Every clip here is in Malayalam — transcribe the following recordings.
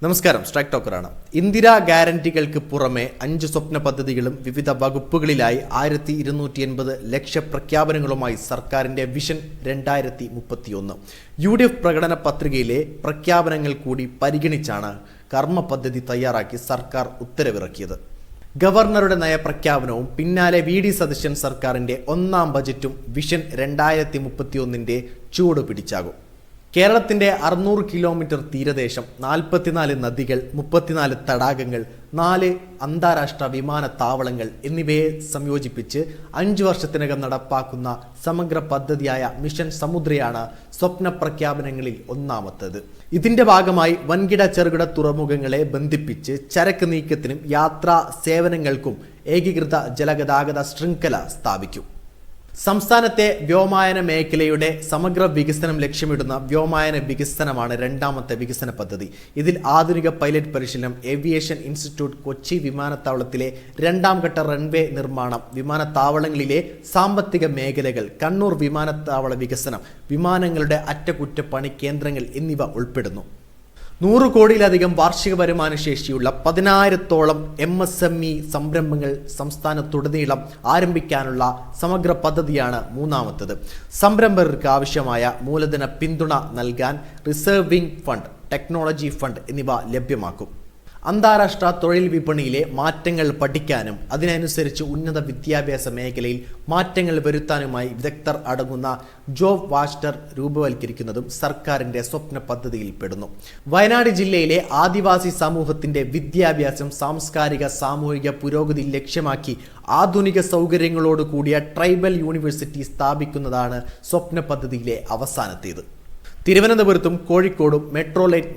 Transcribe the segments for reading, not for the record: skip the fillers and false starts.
നമസ്കാരം, സ്ട്രൈക്ക് ടോക്കറാണ്. ഇന്ദിരാ ഗ്യാരണ്ടികൾക്ക് പുറമെ 5 സ്വപ്ന പദ്ധതികളും വിവിധ വകുപ്പുകളിലായി 1280 ലക്ഷ്യപ്രഖ്യാപനങ്ങളുമായി സർക്കാരിന്റെ വിഷൻ 2031. UDF പ്രകടന പത്രികയിലെ പ്രഖ്യാപനങ്ങൾ കൂടി പരിഗണിച്ചാണ് കർമ്മ പദ്ധതി തയ്യാറാക്കി സർക്കാർ ഉത്തരവിറക്കിയത്. ഗവർണറുടെ നയപ്രഖ്യാപനവും പിന്നാലെ VD സതീശൻ സർക്കാരിന്റെ ഒന്നാം ബജറ്റും വിഷൻ 2031 ചൂട് പിടിച്ചാകും. കേരളത്തിന്റെ 600 കിലോമീറ്റർ തീരദേശം, 44 നദികൾ, 34 തടാകങ്ങൾ, 4 അന്താരാഷ്ട്ര വിമാനത്താവളങ്ങൾ എന്നിവയെ സംയോജിപ്പിച്ച് 5 വർഷത്തിനകം നടപ്പാക്കുന്ന സമഗ്ര പദ്ധതിയായ മിഷൻ സമുദ്രയാണ് സ്വപ്ന പ്രഖ്യാപനങ്ങളിൽ ഒന്നാമത്തേത്. ഇതിന്റെ ഭാഗമായി വൻകിട ചെറുകിട തുറമുഖങ്ങളെ ബന്ധിപ്പിച്ച് ചരക്ക് നീക്കത്തിനും യാത്രാ സേവനങ്ങൾക്കും ഏകീകൃത ജലഗതാഗത ശൃംഖല സ്ഥാപിക്കും. സംസ്ഥാനത്തെ വ്യോമയാന മേഖലയുടെ സമഗ്ര വികസനം ലക്ഷ്യമിടുന്ന വ്യോമയാന വികസനമാണ് രണ്ടാമത്തെ വികസന പദ്ധതി. ഇതിൽ ആധുനിക പൈലറ്റ് പരിശീലനം, ഏവിയേഷൻ ഇൻസ്റ്റിറ്റ്യൂട്ട്, കൊച്ചി വിമാനത്താവളത്തിലെ 2ാം ഘട്ട റൺവേ നിർമ്മാണം, വിമാനത്താവളങ്ങളിലെ സാമ്പത്തിക മേഖലകൾ, കണ്ണൂർ വിമാനത്താവള വികസനം, വിമാനങ്ങളുടെ അറ്റകുറ്റപ്പണി കേന്ദ്രങ്ങൾ എന്നിവ ഉൾപ്പെടുന്നു. 100 കോടിയിലധികം വാർഷിക വരുമാന ശേഷിയുള്ള 10,000-ഓളം MSME സംരംഭങ്ങൾ സംസ്ഥാനത്തുടനീളം ആരംഭിക്കാനുള്ള സമഗ്ര പദ്ധതിയാണ് മൂന്നാമത്തേത്. സംരംഭകർക്ക് ആവശ്യമായ മൂലധന പിന്തുണ നൽകാൻ റിസർവിംഗ് ഫണ്ട്, ടെക്നോളജി ഫണ്ട് എന്നിവ ലഭ്യമാക്കും. അന്താരാഷ്ട്ര തൊഴിൽ വിപണിയിലെ മാറ്റങ്ങൾ പഠിക്കാനും അതിനനുസരിച്ച് ഉന്നത വിദ്യാഭ്യാസ മേഖലയിൽ മാറ്റങ്ങൾ വരുത്താനുമായി വിദഗ്ധർ അടങ്ങുന്ന ജോബ് വാസ്റ്റർ രൂപവൽക്കരിക്കുന്നതും സർക്കാരിന്റെ സ്വപ്ന പദ്ധതിയിൽപ്പെടുന്നു. വയനാട് ജില്ലയിലെ ആദിവാസി സമൂഹത്തിന്റെ വിദ്യാഭ്യാസം, സാംസ്കാരിക സാമൂഹിക പുരോഗതി ലക്ഷ്യമാക്കി ആധുനിക സൗകര്യങ്ങളോട് കൂടിയ ട്രൈബൽ യൂണിവേഴ്സിറ്റി സ്ഥാപിക്കുന്നതാണ് സ്വപ്ന പദ്ധതിയിലെ അവസാനത്തേത്. തിരുവനന്തപുരത്തും കോഴിക്കോടും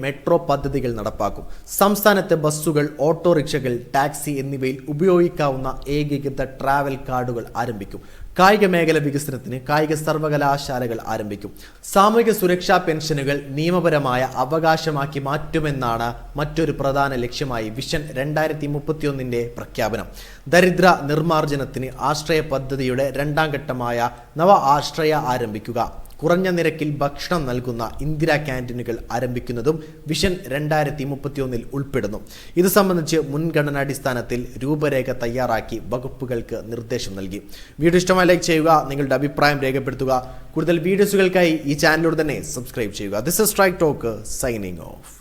മെട്രോ പദ്ധതികൾ നടപ്പാക്കും. സംസ്ഥാനത്തെ ബസ്സുകൾ, ഓട്ടോറിക്ഷകൾ, ടാക്സി എന്നിവയിൽ ഉപയോഗിക്കാവുന്ന ഏകീകൃത ട്രാവൽ കാർഡുകൾ ആരംഭിക്കും. കായിക മേഖല വികസനത്തിന് കായിക സർവകലാശാലകൾ ആരംഭിക്കും. സാമൂഹിക സുരക്ഷാ പെൻഷനുകൾ നിയമപരമായ അവകാശമാക്കി മാറ്റുമെന്നാണ് മറ്റൊരു പ്രധാന ലക്ഷ്യമായി വിഷൻ 2031 പ്രഖ്യാപനം. ദരിദ്ര നിർമ്മാർജ്ജനത്തിന് ആശ്രയ പദ്ധതിയുടെ 2ാം ഘട്ടമായ നവ ആശ്രയ ആരംഭിക്കുക. കുറഞ്ഞ നിരക്കിൽ ഭക്ഷണം നൽകുന്ന ഇന്ദിരാ ക്യാൻറ്റീനുകൾ ആരംഭിക്കുന്നതും വിഷൻ 2031 ഉൾപ്പെടുന്നു. ഇത് സംബന്ധിച്ച് മുൻഗണനാടിസ്ഥാനത്തിൽ രൂപരേഖ തയ്യാറാക്കി വകുപ്പുകൾക്ക് നിർദ്ദേശം നൽകി. വീഡിയോ ഇഷ്ടമായി ലൈക്ക് ചെയ്യുക, നിങ്ങളുടെ അഭിപ്രായം രേഖപ്പെടുത്തുക. കൂടുതൽ വീഡിയോസുകൾക്കായി ഈ ചാനലിലൂടെ തന്നെ സബ്സ്ക്രൈബ് ചെയ്യുക. This is strike talk signing off.